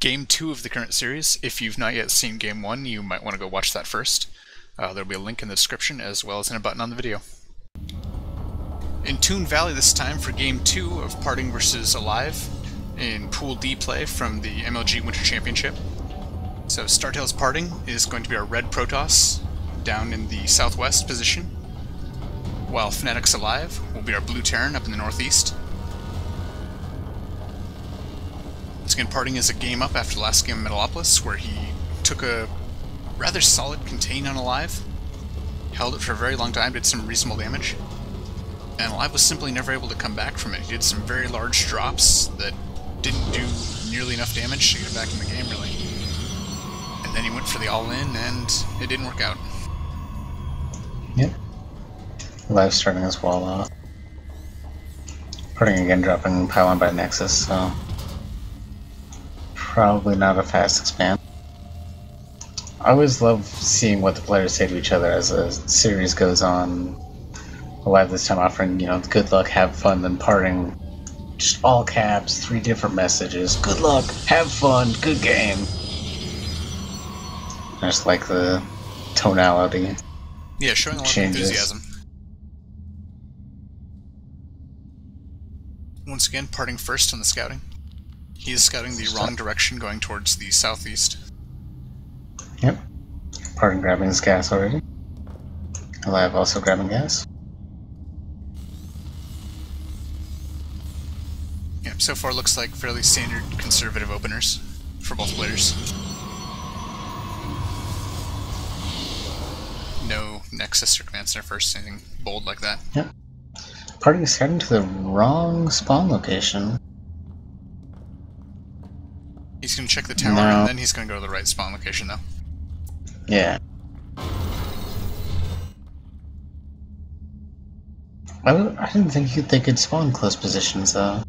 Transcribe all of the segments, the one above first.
Game 2 of the current series. If you've not yet seen Game 1, you might want to go watch that first. There'll be a link in the description as well as in a button on the video. In Toon Valley this time for Game 2 of Parting vs. Alive in Pool D play from the MLG Winter Championship. So StarTale's Parting is going to be our red Protoss down in the southwest position, while Fnatic's Alive will be our blue Terran up in the northeast. Once again, Parting is a game up after the last game of Metalopolis, where he took a rather solid contain on Alive, held it for a very long time, did some reasonable damage, and Alive was simply never able to come back from it. He did some very large drops that didn't do nearly enough damage to get back in the game, really. And then he went for the all-in, and it didn't work out. Yep. Alive starting as well. Parting again, dropping pylon by Nexus, so probably not a fast expand. I always love seeing what the players say to each other as the series goes on. Alive this time offering, good luck, have fun, then Parting, just all caps, 3 different messages. Good luck, have fun, good game. I just like the tonality. Yeah, showing a lot changes. of enthusiasm. Once again, Parting first on the scouting. He is scouting the wrong direction, going towards the southeast. Yep. Parting grabbing his gas already. Alive also grabbing gas. Yep, so far looks like fairly standard conservative openers for both players. No Nexus or Command Center first, anything bold like that. Yep. Parting is heading to the wrong spawn location. He's going to check the tower, and then he's going to go to the right spawn location, though. Yeah. I didn't think they could spawn close positions, though.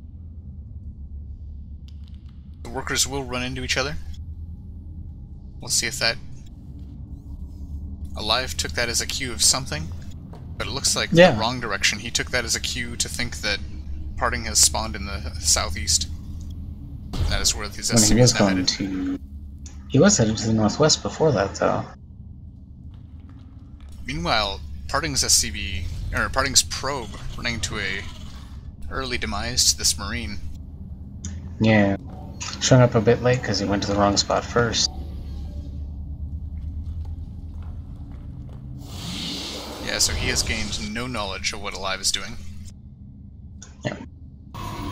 The workers will run into each other. We'll see if that... Alive took that as a cue of something, but it looks like the wrong direction. He took that as a cue to think that Parting has spawned in the southeast. That is where these SCVs now headed. He was headed to the northwest before that, though. Meanwhile, Parting's SCV, or Parting's probe, running into a early demise to this Marine. Yeah. Showing up a bit late because he went to the wrong spot first. Yeah, so he has gained no knowledge of what Alive is doing. Yep.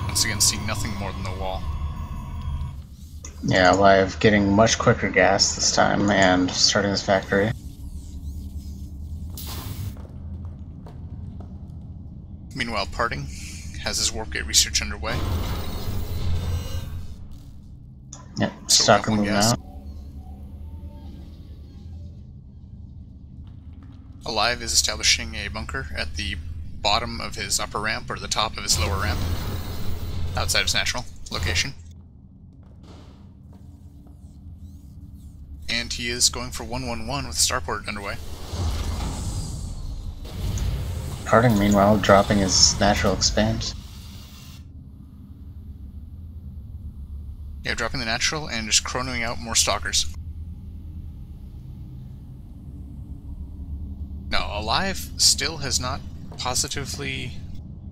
Once again, seeing nothing more than the wall. Yeah, Alive getting much quicker gas this time and starting his factory. Meanwhile, Parting has his warp gate research underway. Yep, So Stalker moving out. Alive is establishing a bunker at the bottom of his upper ramp, or the top of his lower ramp, outside of his natural location. And he is going for 1-1-1 with Starport underway. Parting, meanwhile, dropping his natural expand. Yeah, dropping the natural and just chronoing out more stalkers. Now, Alive still has not positively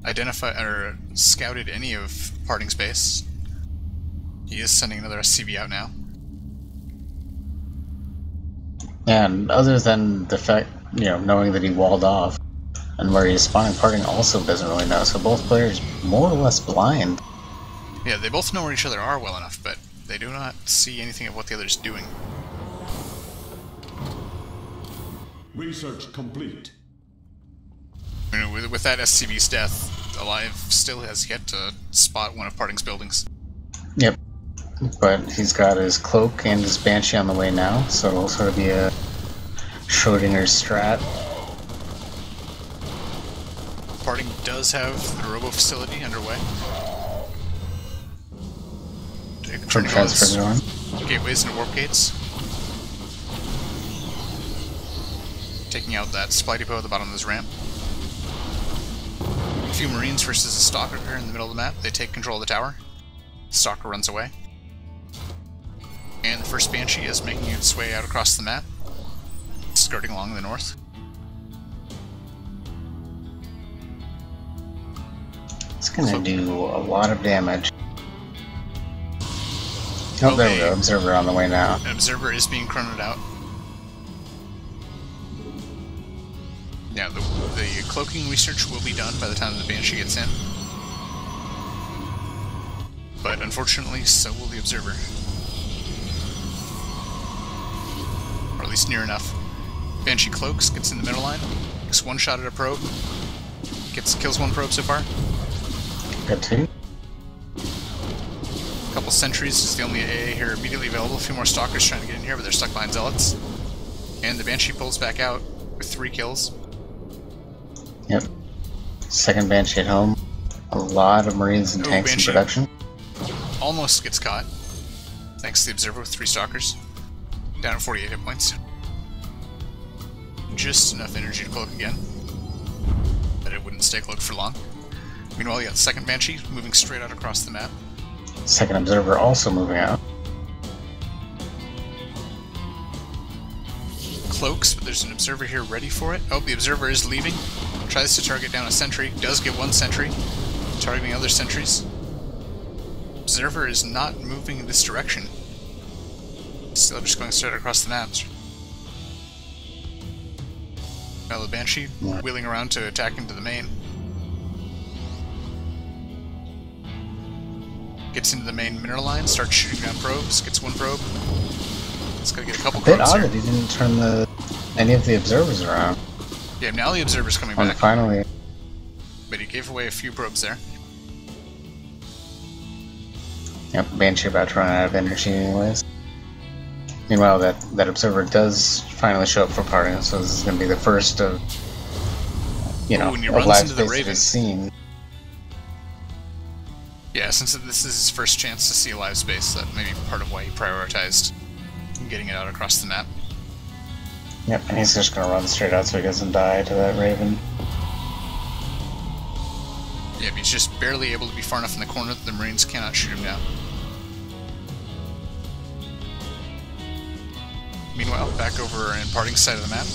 identified or scouted any of Parting's base. He is sending another SCV out now. And other than the fact, knowing that he walled off and where he's spawning, Parting also doesn't really know. So both players more or less blind. Yeah, they both know where each other are well enough, but they do not see anything of what the other is doing. Research complete. With that SCV's death, Alive still has yet to spot one of Parting's buildings. Yep. But he's got his cloak and his banshee on the way now, so it'll sort of be a Schrodinger's strat. Parting does have the robo facility underway. Turning on gateways into warp gates. Taking out that supply depot at the bottom of this ramp. A few Marines versus a Stalker here in the middle of the map. They take control of the tower. Stalker runs away. And the first Banshee is making its way out across the map, skirting along the north. It's gonna do a lot of damage. Oh, there we go. Observer on the way now. An observer is being chronoed out. Now, the cloaking research will be done by the time the Banshee gets in. But unfortunately, so will the observer. Or at least near enough. Banshee cloaks, gets in the middle line, gets one shot at a probe, kills one probe so far. Got two. A couple sentries is the only AA here immediately available. A few more stalkers trying to get in here, but they're stuck behind zealots. And the Banshee pulls back out with 3 kills. Yep. Second Banshee at home. A lot of Marines and tanks Banshee in production. Almost gets caught. Thanks to the observer with 3 stalkers. Down at 48 hit points. Just enough energy to cloak again. But it wouldn't stay cloaked for long. Meanwhile, you got the second Banshee moving straight out across the map. Second observer also moving out. Cloaks, but there's an observer here ready for it. Oh, the observer is leaving. Tries to target down a sentry. Does get one sentry. Targeting other sentries. Observer is not moving in this direction. Still just going straight across the maps. Now the Banshee wheeling around to attack into the main. Gets into the main mineral line, starts shooting down probes, gets one probe. It's gonna get a couple probes. A bit odd that he didn't turn any of the observers around. Yeah, now the observer's coming back. Finally. But he gave away a few probes there. Yep, Banshee about to run out of energy anyways. Meanwhile, that observer does finally show up for parting, so this is going to be the first of, when he of runs live into the space Raven. he's seen. Yeah, since this is his first chance to see a live space, that may be part of why he prioritized getting it out across the map. Yep, and he's just going to run straight out so he doesn't die to that Raven. Yeah, but he's just barely able to be far enough in the corner that the Marines cannot shoot him down. Meanwhile, back over in Parting's side of the map,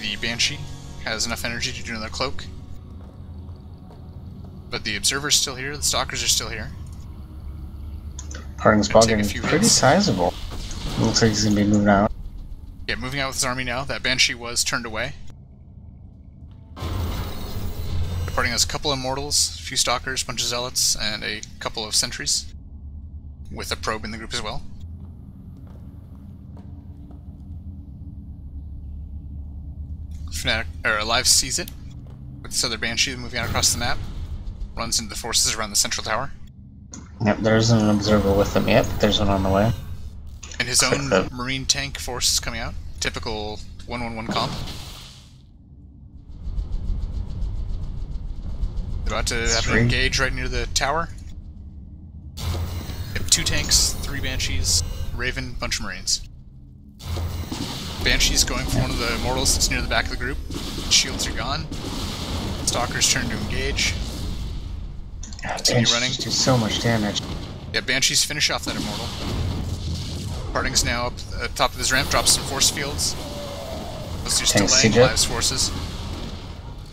the Banshee has enough energy to do another cloak. But the Observer's still here, the Stalkers are still here. Parting's ball getting pretty sizable. Looks like he's going to be moving out. Yeah, moving out with his army now. That Banshee was turned away. Parting has a couple of Immortals, a few Stalkers, a bunch of Zealots, and a couple of Sentries. With a probe in the group as well. Alive sees it, with this other Banshee moving out across the map. Runs into the forces around the central tower. Yep, there isn't an observer with them yet, but there's one on the way. And his own Marine tank force is coming out. Typical 1-1-1 comp. They're about to have an engage right near the tower. Yep, 2 tanks, 3 Banshees, Raven, bunch of Marines. Banshee's going for one of the Immortals that's near the back of the group. Shields are gone. Stalkers turn to engage. Continue running. Do so much damage. Yeah, Banshees finish off that Immortal. Parting's now up at the top of his ramp, drops some force fields. Those just delaying Alive's forces.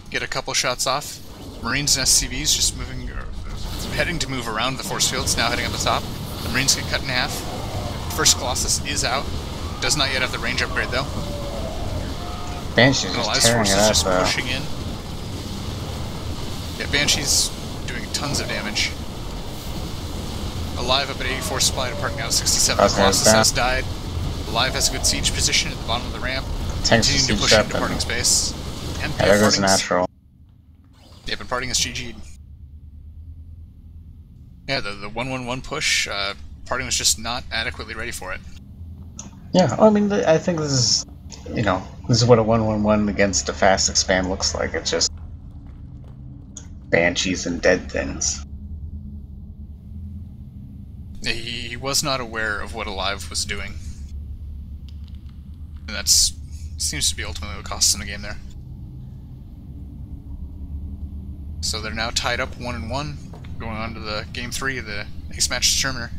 Get a couple shots off. Marines and SCVs just moving, heading to move around the force fields, now heading up the top. The Marines get cut in half. First Colossus is out. Does not yet have the range upgrade though. Banshee's just tearing it up, just pushing in. Yeah, Banshee's doing tons of damage. Alive up at 84 supply, departing out at 67. Colossus has died. Alive has a good siege position at the bottom of the ramp. Continuing to push into Parting space. And there goes natural. Yeah, but Parting is GG'd. Yeah, the 1-1-1 push, Parting was just not adequately ready for it. Yeah, I mean, I think this is, this is what a 1-1-1 against a fast expand looks like. It's just Banshees and dead things. He was not aware of what Alive was doing. And that seems to be ultimately what costs him the game there. So they're now tied up 1-1, going on to the Game 3 of the Ace Match Determiner.